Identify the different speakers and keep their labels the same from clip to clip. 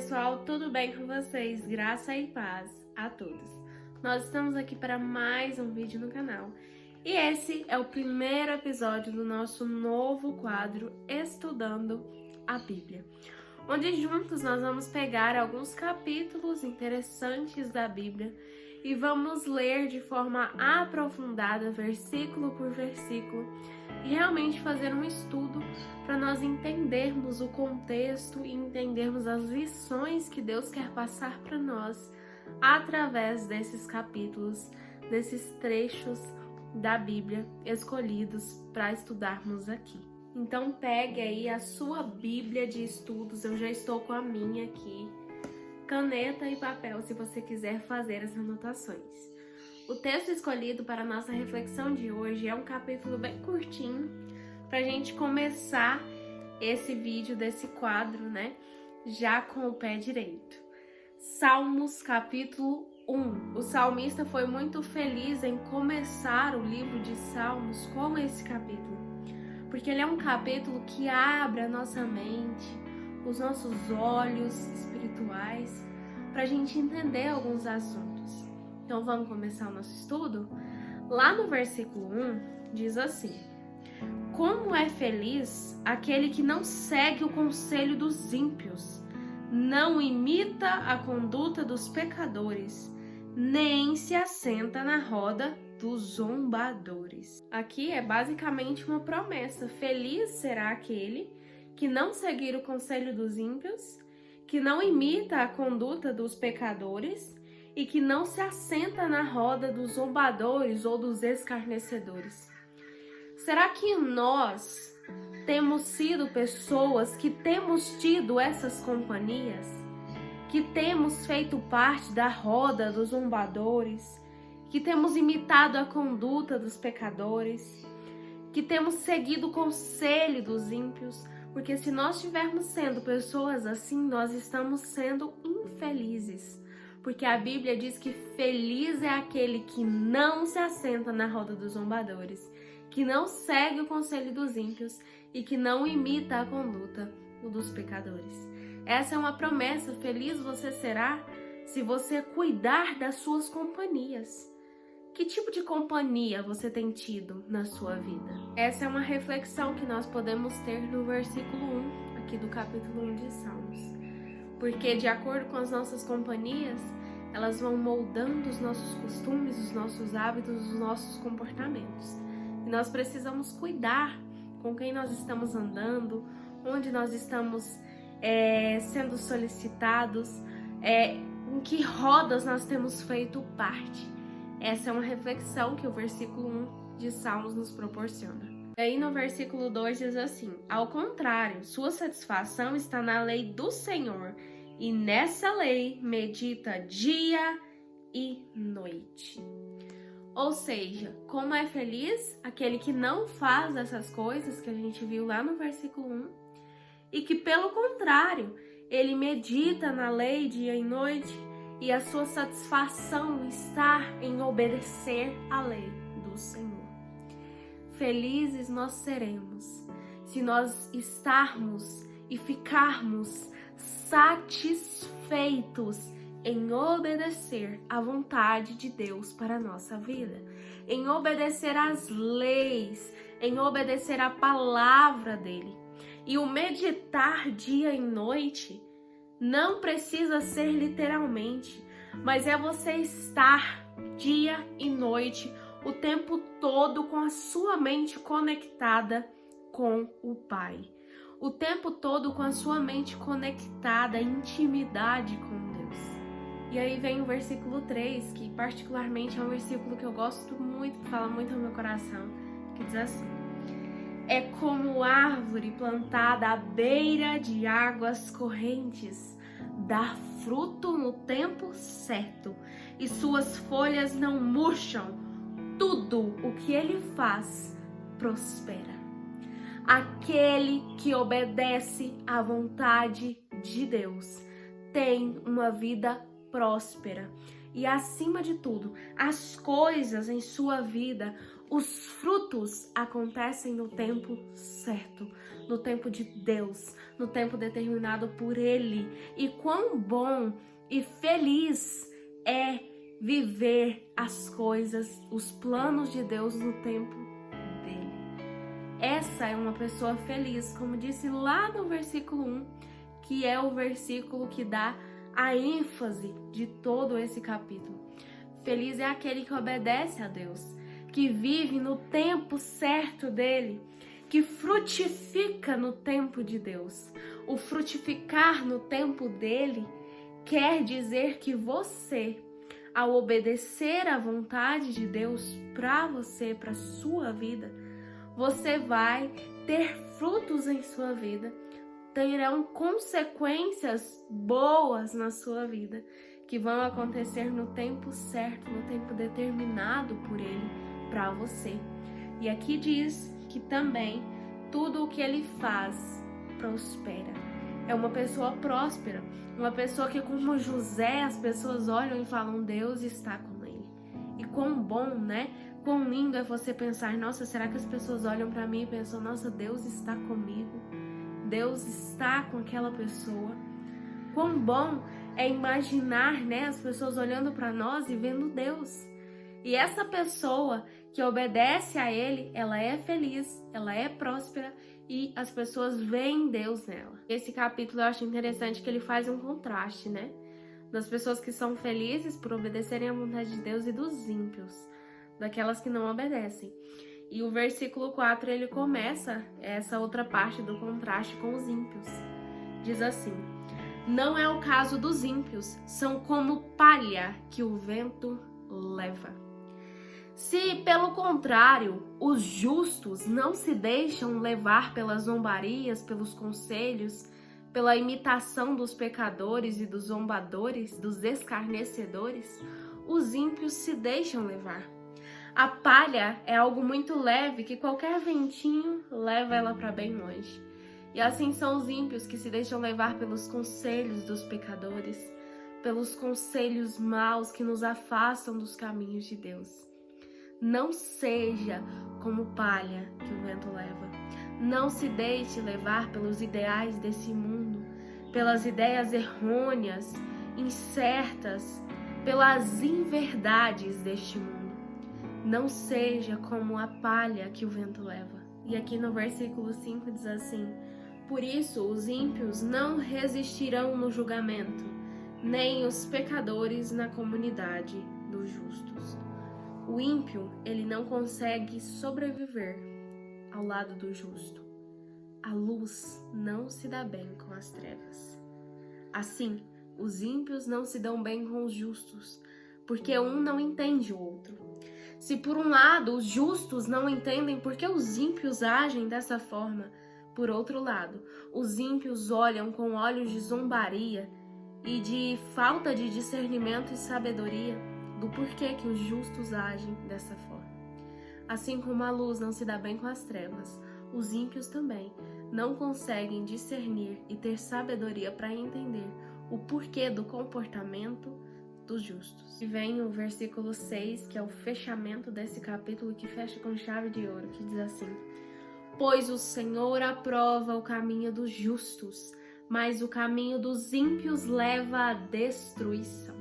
Speaker 1: pessoal, tudo bem com vocês? Graça e paz a todos. Nós estamos aqui para mais um vídeo no canal. E esse é o primeiro episódio do nosso novo quadro Estudando a Bíblia, onde juntos nós vamos pegar alguns capítulos interessantes da Bíblia e vamos ler de forma aprofundada, versículo por versículo, e realmente fazer um estudo para nós entendermos o contexto e entendermos as lições que Deus quer passar para nós através desses capítulos, desses trechos da Bíblia escolhidos para estudarmos aqui. Então pegue aí a sua Bíblia de estudos, eu já estou com a minha aqui, caneta e papel se você quiser fazer as anotações. O texto escolhido para a nossa reflexão de hoje é um capítulo bem curtinho, para a gente começar esse vídeo desse quadro, né? Já com o pé direito. Salmos capítulo 1. O salmista foi muito feliz em começar o livro de Salmos com esse capítulo, porque ele é um capítulo que abre a nossa mente, os nossos olhos espirituais, para a gente entender alguns assuntos. Então vamos começar o nosso estudo? Lá no versículo 1 diz assim: como é feliz aquele que não segue o conselho dos ímpios, não imita a conduta dos pecadores, nem se assenta na roda dos zombadores. Aqui é basicamente uma promessa. Feliz será aquele que não seguir o conselho dos ímpios, que não imita a conduta dos pecadores e que não se assenta na roda dos zombadores ou dos escarnecedores. Será que nós temos sido pessoas que temos tido essas companhias? Que temos feito parte da roda dos zombadores? Que temos imitado a conduta dos pecadores? Que temos seguido o conselho dos ímpios? Porque se nós estivermos sendo pessoas assim, nós estamos sendo infelizes. Porque a Bíblia diz que feliz é aquele que não se assenta na roda dos zombadores, que não segue o conselho dos ímpios e que não imita a conduta dos pecadores. Essa é uma promessa. Feliz você será se você cuidar das suas companhias. Que tipo de companhia você tem tido na sua vida? Essa é uma reflexão que nós podemos ter no versículo 1 aqui do capítulo 1 de Salmos. Porque de acordo com as nossas companhias, elas vão moldando os nossos costumes, os nossos hábitos, os nossos comportamentos. E nós precisamos cuidar com quem nós estamos andando, onde nós estamos sendo solicitados, em que rodas nós temos feito parte. Essa é uma reflexão que o versículo 1 de Salmos nos proporciona. E aí no versículo 2 diz assim: ao contrário, sua satisfação está na lei do Senhor, e nessa lei medita dia e noite. Ou seja, como é feliz aquele que não faz essas coisas que a gente viu lá no versículo 1, e que pelo contrário, ele medita na lei dia e noite, e a sua satisfação está em obedecer à lei do Senhor. Felizes nós seremos se nós estarmos e ficarmos satisfeitos em obedecer à vontade de Deus para a nossa vida, em obedecer às leis, em obedecer à palavra dele. E o meditar dia e noite não precisa ser literalmente, mas é você estar dia e noite o tempo todo com a sua mente conectada com o Pai. O tempo todo com a sua mente conectada em intimidade com Deus. E aí vem o versículo 3, que particularmente é um versículo que eu gosto muito, que fala muito ao meu coração, que diz assim: é como árvore plantada à beira de águas correntes, dá fruto no tempo certo, e suas folhas não murcham. Tudo o que ele faz prospera. Aquele que obedece à vontade de Deus tem uma vida próspera. E acima de tudo, as coisas em sua vida Os frutos acontecem no tempo certo, no tempo de Deus, no tempo determinado por Ele. E quão bom e feliz é viver as coisas, os planos de Deus no tempo dele. Essa é uma pessoa feliz, como disse lá no versículo 1, que é o versículo que dá a ênfase de todo esse capítulo. Feliz é aquele que obedece a Deus, que vive no tempo certo dele, que frutifica no tempo de Deus. O frutificar no tempo dele quer dizer que você, ao obedecer à vontade de Deus para você, para sua vida, você vai ter frutos em sua vida, terão consequências boas na sua vida, que vão acontecer no tempo certo, no tempo determinado por Ele para você. E aqui diz que também tudo o que Ele faz prospera. É uma pessoa próspera, uma pessoa que, como José, as pessoas olham e falam, Deus está com ele. E quão bom, né? Quão lindo é você pensar, nossa, será que as pessoas olham para mim e pensam, nossa, Deus está comigo? Deus está com aquela pessoa. Quão bom é imaginar, né, as pessoas olhando para nós e vendo Deus. E essa pessoa que obedece a Ele, ela é feliz, ela é próspera e as pessoas veem Deus nela. Esse capítulo eu acho interessante que ele faz um contraste, né? Das pessoas que são felizes por obedecerem à vontade de Deus e dos ímpios, daquelas que não obedecem. E o versículo 4, ele começa essa outra parte do contraste com os ímpios. Diz assim: não é o caso dos ímpios, são como palha que o vento leva. Se, pelo contrário, os justos não se deixam levar pelas zombarias, pelos conselhos, pela imitação dos pecadores e dos zombadores, dos escarnecedores, os ímpios se deixam levar. A palha é algo muito leve que qualquer ventinho leva ela para bem longe. E assim são os ímpios que se deixam levar pelos conselhos dos pecadores, pelos conselhos maus que nos afastam dos caminhos de Deus. Não seja como palha que o vento leva. Não se deixe levar pelos ideais desse mundo, pelas ideias errôneas, incertas, pelas inverdades deste mundo. Não seja como a palha que o vento leva. E aqui no versículo 5 diz assim: por isso os ímpios não resistirão no julgamento, nem os pecadores na comunidade dos justos. O ímpio, ele não consegue sobreviver ao lado do justo. A luz não se dá bem com as trevas. Assim, os ímpios não se dão bem com os justos, porque um não entende o outro. Se por um lado os justos não entendem por que os ímpios agem dessa forma, por outro lado, os ímpios olham com olhos de zombaria e de falta de discernimento e sabedoria do porquê que os justos agem dessa forma. Assim como a luz não se dá bem com as trevas, os ímpios também não conseguem discernir e ter sabedoria para entender o porquê do comportamento dos justos. E vem o versículo 6, que é o fechamento desse capítulo, que fecha com chave de ouro, que diz assim: pois o Senhor aprova o caminho dos justos, mas o caminho dos ímpios leva à destruição.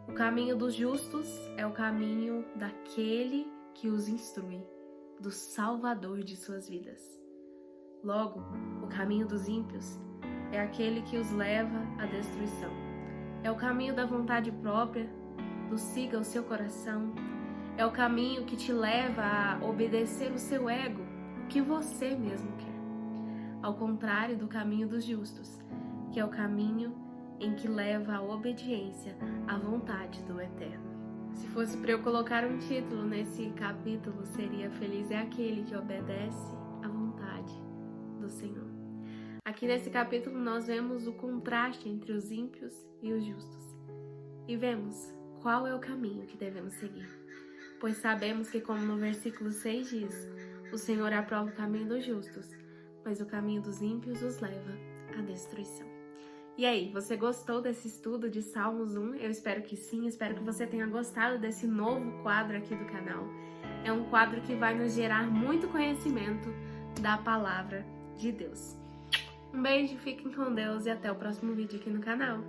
Speaker 1: O caminho dos justos é o caminho daquele que os instrui, do Salvador de suas vidas. Logo, o caminho dos ímpios é aquele que os leva à destruição. É o caminho da vontade própria, do siga o seu coração. É o caminho que te leva a obedecer o seu ego, o que você mesmo quer. Ao contrário do caminho dos justos, que é o caminho em que leva a obediência à vontade do Eterno. Se fosse para eu colocar um título nesse capítulo, seria Feliz é aquele que obedece à vontade do Senhor. Aqui nesse capítulo nós vemos o contraste entre os ímpios e os justos. E vemos qual é o caminho que devemos seguir. Pois sabemos que, como no versículo 6 diz, o Senhor aprova o caminho dos justos, mas o caminho dos ímpios os leva à destruição. E aí, você gostou desse estudo de Salmos 1? Eu espero que sim, espero que você tenha gostado desse novo quadro aqui do canal. É um quadro que vai nos gerar muito conhecimento da palavra de Deus. Um beijo, fiquem com Deus e até o próximo vídeo aqui no canal.